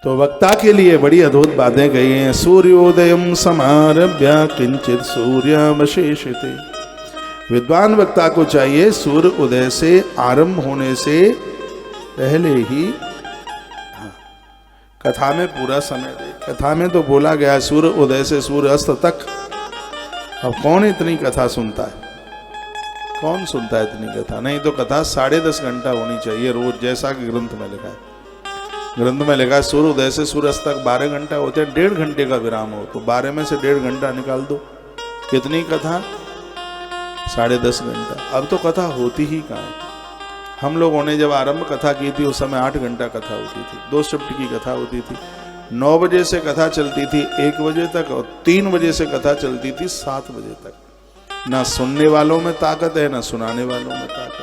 तो वक्ता के लिए बड़ी अद्भुत बातें कही हैं। सूर्योदयम समारभ्य किंचित सूर्यावशेषिते। विद्वान वक्ता को चाहिए सूर्य उदय से आरंभ होने से पहले ही कथा में पूरा समय दे। कथा में तो बोला गया सूर्य उदय से सूर्य अस्त तक। अब कौन इतनी कथा सुनता है? कौन सुनता है इतनी कथा? नहीं तो कथा 10.5 घंटा होनी चाहिए रोज, जैसा कि ग्रंथ में लिखा है। ग्रंथ में लिखा है सूर्य उदय से सूर्य अस्त तक 12 घंटा होते हैं, 1.5 घंटे का विराम हो तो 12 में से 1.5 घंटा निकाल दो। कितनी कथा? 10.5 घंटा। अब तो कथा होती ही कहाँ है। हम लोगों ने जब आरंभ कथा की थी उस समय 8 घंटा कथा होती थी, 2 शिफ्ट की कथा होती थी। 9 बजे से कथा चलती थी 1 बजे तक, और 3 बजे से कथा चलती थी 7 बजे तक। ना सुनने वालों में ताकत है ना सुनाने वालों में ताकत।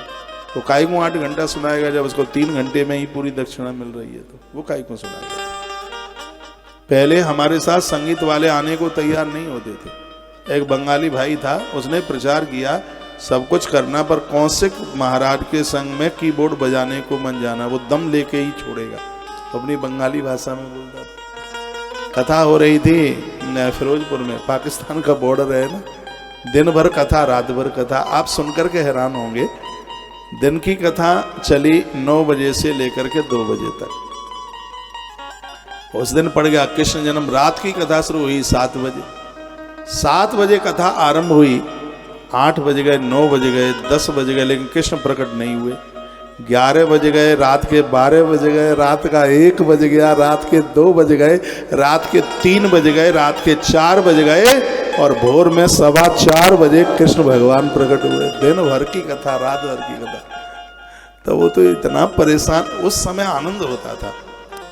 तो काई को 8 घंटा सुनाएगा जब उसको 3 घंटे में ही पूरी दक्षिणा मिल रही है? तो वो काई को सुनाएगा? पहले हमारे साथ संगीत वाले आने को तैयार नहीं होते थे। एक बंगाली भाई था, उसने प्रचार किया सब कुछ करना पर कौशिक महाराज के संग में कीबोर्ड बजाने को मन जाना, वो दम लेके ही छोड़ेगा। तो अपनी बंगाली भाषा में बोलता था। कथा हो रही थी फिरोजपुर में, पाकिस्तान का बॉर्डर है ना, दिन भर कथा रात भर कथा। आप सुनकर के हैरान होंगे। दिन की कथा चली 9 बजे से लेकर के 2 बजे तक। उस दिन पड़ गया कृष्ण जन्म। रात की कथा शुरू हुई 7 बजे। 7 बजे कथा आरंभ हुई, 8 बज गए, 9 बज गए, 10 बज गए, लेकिन कृष्ण प्रकट नहीं हुए। 11 बज गए, रात के 12 बज गए, रात का 1 बज गया, रात के 2 बज गए, रात के 3 बज गए, रात के 4 बज गए, और भोर में 4:15 बजे कृष्ण भगवान प्रकट हुए। दिन भर की कथा, रात भर की कथा। तो वो तो इतना परेशान। उस समय आनंद होता था,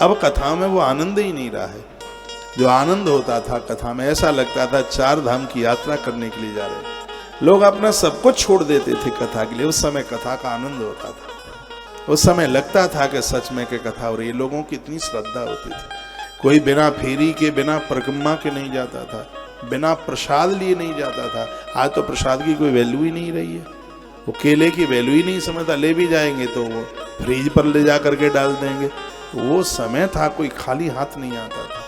अब कथा में वो आनंद ही नहीं रहा है। जो आनंद होता था कथा में, ऐसा लगता था 4 धाम की यात्रा करने के लिए जा रहे हैं। लोग अपना सब कुछ छोड़ देते थे कथा के लिए। उस समय कथा का आनंद होता था। उस समय लगता था कि सच में के कथा हो रही है। लोगों की इतनी श्रद्धा होती थी। कोई बिना फेरी के, बिना परिक्रमा के नहीं जाता था, बिना प्रसाद लिए नहीं जाता था। आज तो प्रसाद की कोई वैल्यू ही नहीं रही है। वो केले की वैल्यू ही नहीं समझता। ले भी जाएंगे तो वो फ्रिज पर ले जा करके डाल देंगे। वो समय था कोई खाली हाथ नहीं आता था।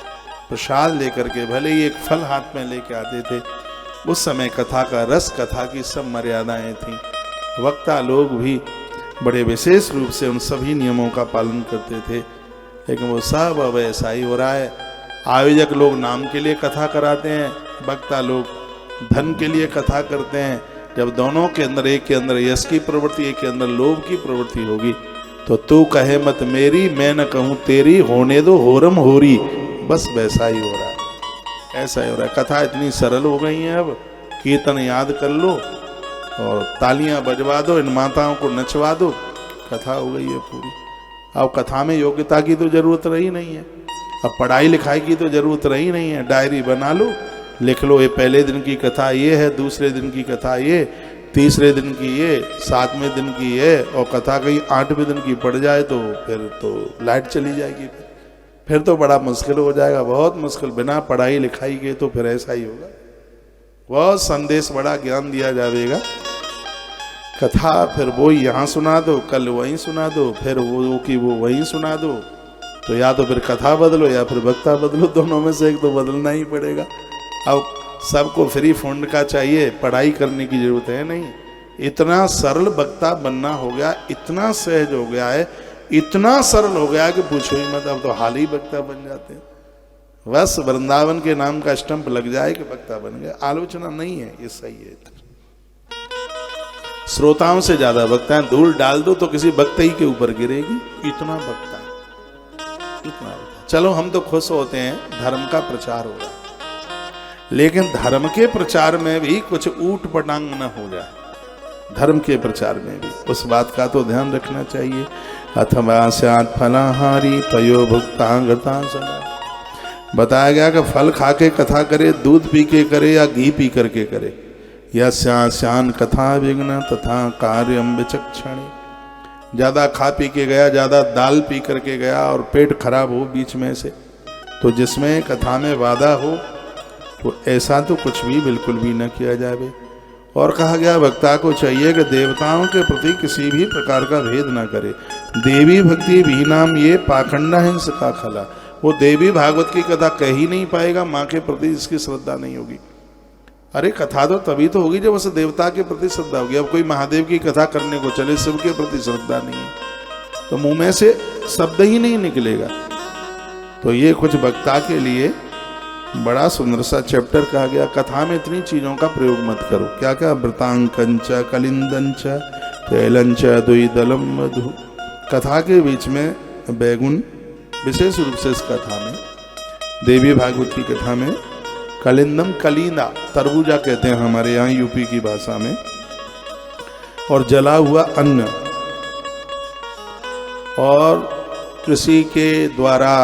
प्रसाद लेकर के, भले ही एक फल हाथ में लेके आते थे। उस समय कथा का रस, कथा की सब मर्यादाएं थीं। वक्ता लोग भी बड़े विशेष रूप से उन सभी नियमों का पालन करते थे। लेकिन वो सब अब ऐसा ही हो रहा है। आयोजक लोग नाम के लिए कथा कराते हैं, वक्ता लोग धन के लिए कथा करते हैं। जब दोनों के अंदर, एक के अंदर यश की प्रवृत्ति, एक के अंदर लोभ की प्रवृत्ति होगी, तो तू कहे मत मेरी, मैं न कहूँ तेरी, होने दो होरम होरी। बस वैसा ही हो रहा है, ऐसा ही हो रहा है। कथा इतनी सरल हो गई है। अब कीर्तन याद कर लो और तालियां बजवा दो, इन माताओं को नचवा दो, कथा हो गई है पूरी। अब कथा में योग्यता की तो जरूरत रही नहीं है। अब पढ़ाई लिखाई की तो जरूरत रही नहीं है। डायरी बना लो, लिख लो ये पहले दिन की कथा ये है, दूसरे दिन की कथा ये, तीसरे दिन की ये, 7वें दिन की ये, और कथा कहीं 8वें दिन की पड़ जाए तो फिर तो लाइट चली जाएगी। फिर तो बड़ा मुश्किल हो जाएगा, बहुत मुश्किल। बिना पढ़ाई लिखाई के तो फिर ऐसा ही होगा। बहुत संदेश, बड़ा ज्ञान दिया जाएगा। कथा फिर वो यहाँ सुना दो, कल वहीं सुना दो, फिर वो की वो वहीं सुना दो। तो या तो फिर कथा बदलो या फिर वक्ता बदलो, दोनों में से एक तो बदलना ही पड़ेगा। अब सबको फ्री फंड का चाहिए, पढ़ाई करने की जरूरत है नहीं। इतना सरल वक्ता बनना हो गया, इतना सहज हो गया है, इतना सरल हो गया कि पूछो ही मत। अब तो हाल ही वक्ता बन जाते हैं। बस वृंदावन के नाम का स्टंप लग जाए कि वक्ता बन गया। आलोचना नहीं है, ये सही है। श्रोताओं से ज्यादा वक्ता है। धूल डाल दो तो किसी वक्ता ही के ऊपर गिरेगी। इतना वक्ता, इतना। चलो हम तो खुश होते हैं धर्म का प्रचार हो रहा है, लेकिन धर्म के प्रचार में भी कुछ ऊट पटांग न हो जाए। धर्म के प्रचार में भी उस बात का तो ध्यान रखना चाहिए। अथवा स्यात् फलाहारी पयो भुक्तांगता सदा। बताया गया कि फल खा के कथा करे, दूध पी के करे या घी पी करके करे। या स्यान कथा विघ्न तथा कार्यम विचक्षणे। ज़्यादा खा पी के गया, ज़्यादा दाल पी करके गया और पेट खराब हो बीच में से, तो जिसमें कथा में वादा हो तो ऐसा तो कुछ भी बिल्कुल भी न किया जाए। और कहा गया वक्ता को चाहिए कि देवताओं के प्रति किसी भी प्रकार का भेद न करे। देवी भक्ति भी नाम ये पाखंडा हिंस का खला। वो देवी भागवत की कथा कह ही नहीं पाएगा, माँ के प्रति इसकी श्रद्धा नहीं होगी। अरे कथा तो तभी तो होगी जब उसे देवता के प्रति श्रद्धा होगी। अब कोई महादेव की कथा करने को चले, शिव के प्रति श्रद्धा नहीं है तो मुंह में से शब्द ही नहीं निकलेगा। तो ये कुछ वक्ता के लिए बड़ा सुंदर सा चैप्टर कहा गया। कथा में इतनी चीजों का प्रयोग मत करो। क्या क्या, वृतांकंच, कलिंदंच, तैलंच, द्विदलम मधु। कथा के बीच में बैगुन, विशेष रूप से इस कथा में, देवी भागवत की कथा में कलिंदम, कलींदा, तरबूजा कहते हैं हमारे यहाँ यूपी की भाषा में, और जला हुआ अन्न, और कृषि के द्वारा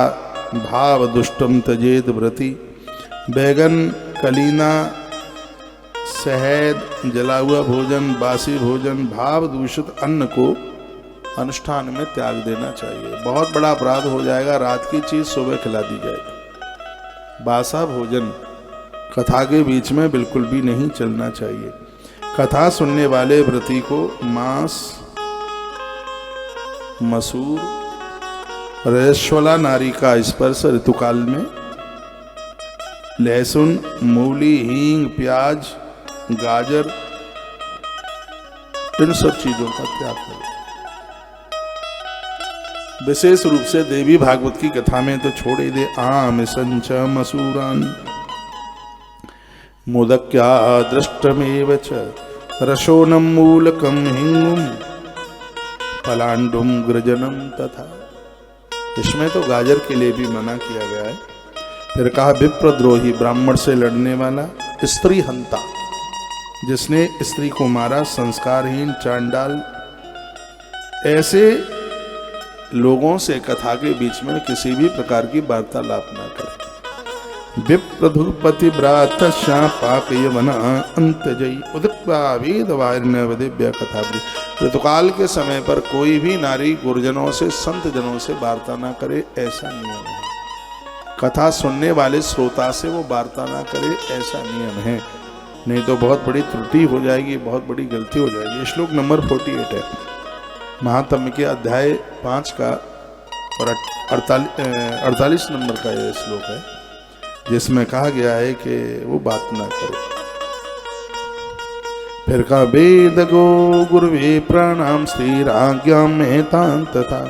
भाव दुष्टम तजेत व्रति। बैगन, कलीना, शहद, जला हुआ भोजन, बासी भोजन, भाव दूषित अन्न को अनुष्ठान में त्याग देना चाहिए। बहुत बड़ा अपराध हो जाएगा, रात की चीज सुबह खिला दी जाएगी। बासा भोजन कथा के बीच में बिल्कुल भी नहीं चलना चाहिए। कथा सुनने वाले व्रती को मांस, मसूर, रजस्वला नारी का स्पर्श ऋतुकाल में, लहसुन, मूली, हींग, प्याज, गाजर, इन सब चीजों का त्याग करें। विशेष रूप से देवी भागवत की कथा में तो छोड़ ही दे। आम संच मसूरान मोदक्या दृष्टमेव च रसोनम मूलकम हिंगुम पलांडुम गृजनम तथा। इसमें तो गाजर के लिए भी मना किया गया है। फिर कहा विप्रद्रोही, ब्राह्मण से लड़ने वाला, स्त्री हंता, जिसने स्त्री को मारा, संस्कारहीन, चांडाल, ऐसे लोगों से कथा के बीच में किसी भी प्रकार की वार्तालाप न करें। विप्रधुपति व्रात शापाक यवना अंतजयी उदित्वा वेदवार्य वदिव्य कथा। ऋतुकाल के समय पर कोई भी नारी गुरुजनों से, संत जनों से वार्ता ना करे, ऐसा नियम है। कथा सुनने वाले श्रोता से वो वार्ता ना करे, ऐसा नियम है। नहीं तो बहुत बड़ी त्रुटि हो जाएगी, बहुत बड़ी गलती हो जाएगी। श्लोक नंबर 48 है महात्म्य के अध्याय 5 का, और 48 नंबर का यह श्लोक है, जिसमें कहा गया है कि वो बात ना करे। फिर का वेद गो गुरुवे प्रणाम श्रीराज्ञां मेहतां तथा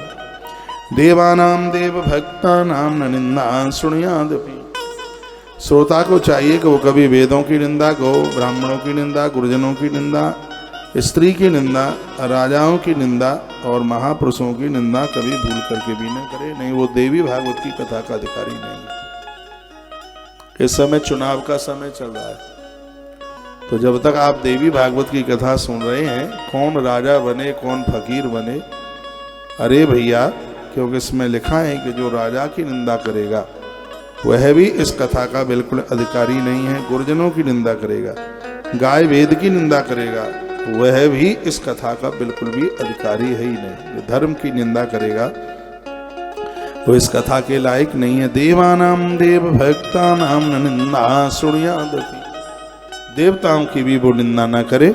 देवानाम देव भक्तानाम न निंदा शृणुयादपि। श्रोता को चाहिए कि वो कभी वेदों की निंदा, गौ ब्राह्मणों की निंदा, गुरुजनों की निंदा, स्त्री की निंदा, राजाओं की निंदा और महापुरुषों की निंदा कभी भूल करके भी न करे। नहीं, वो देवी भागवत की कथा का अधिकारी नहीं है। इस समय चुनाव का समय चल रहा है, तो जब तक आप देवी भागवत की कथा सुन रहे हैं, कौन राजा बने कौन फकीर बने, अरे भैया, क्योंकि इसमें लिखा है कि जो राजा की निंदा करेगा वह भी इस कथा का बिल्कुल अधिकारी नहीं है। गुरुजनों की निंदा करेगा, गाय वेद की निंदा करेगा, वह भी इस कथा का बिल्कुल भी अधिकारी है ही नहीं। जो धर्म की निंदा करेगा वो इस कथा के लायक नहीं है। देवानाम देव भक्तानाम न निंदा शृणुयादपि। देवताओं की भी वो निंदा न करे,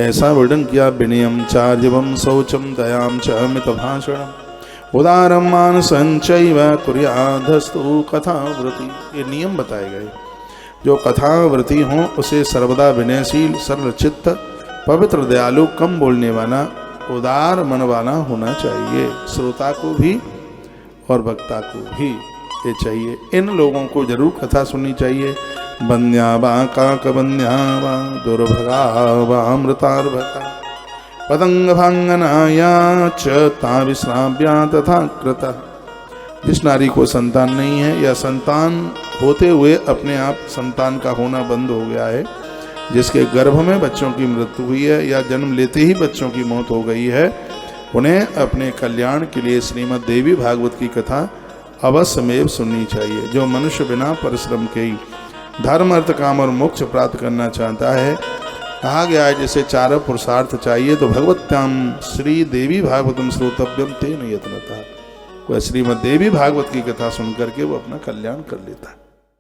ऐसा वर्णन किया। विनयम चार्जवम शौचम दयाम च अमित भाषणम उदारम मानसं चैव कुर्याद्धस्तु कथाव्रती। ये नियम बताए गए। जो कथाव्रती हों उसे सर्वदा विनयशील, सरल चित्त, पवित्र, दयालु, कम बोलने वाला, उदार मन वाला होना चाहिए। श्रोता को भी और वक्ता को भी ये चाहिए। इन लोगों को जरूर कथा सुननी चाहिए। बंध्या वा काक बंध्या वा दुर्भगा वा अमृतार्भका पतंग भांगनाया च ता विश्राव्या तथा कृता। जिस नारी को संतान नहीं है या संतान होते हुए अपने आप संतान का होना बंद हो गया है, जिसके गर्भ में बच्चों की मृत्यु हुई है या जन्म लेते ही बच्चों की मौत हो गई है, उन्हें अपने कल्याण के लिए श्रीमद् देवी भागवत की कथा अवश्यमेव सुननी चाहिए। जो मनुष्य बिना परिश्रम के ही धर्म, अर्थ, काम और मोक्ष प्राप्त करना चाहता है, कहा गया है जैसे चार पुरुषार्थ चाहिए, तो भगवत्याम श्री देवी भागवतम श्रोतव्यम तेन यत्नतः। वह श्रीमद् देवी भागवत की कथा सुन करके वो अपना कल्याण कर लेता है।